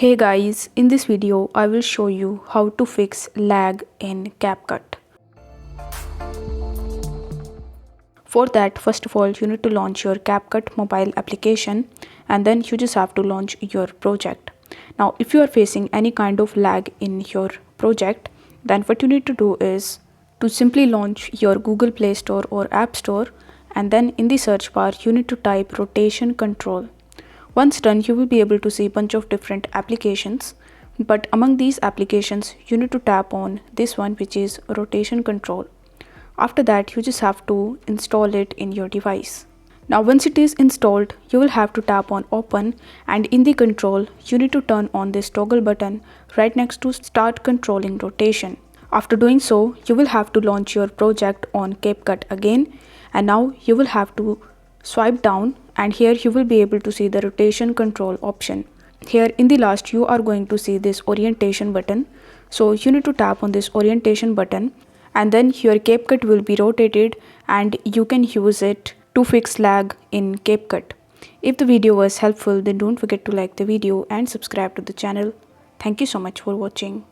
Hey guys, in this video I will show you how to fix lag in CapCut. For that, first of all you need to launch your CapCut mobile application and then you just have to launch your project. Now if you are facing any kind of lag in your project, then what you need to do is to simply launch your Google Play Store or App Store, and then in the search bar you need to type rotation control. Once done, you will be able to see a bunch of different applications, but among these applications you need to tap on this one, which is rotation control. After that, you just have to install it in your device. Now once it is installed, you will have to tap on open, and in the control you need to turn on this toggle button right next to start controlling rotation. After doing so, you will have to launch your project on CapCut again, and now you will have to swipe down, and here you will be able to see the rotation control option. Here in the last you are going to see this orientation button, so you need to tap on this orientation button and then your CapCut will be rotated and you can use it to fix lag in CapCut. If the video was helpful, then don't forget to like the video and subscribe to the channel. Thank you so much for watching.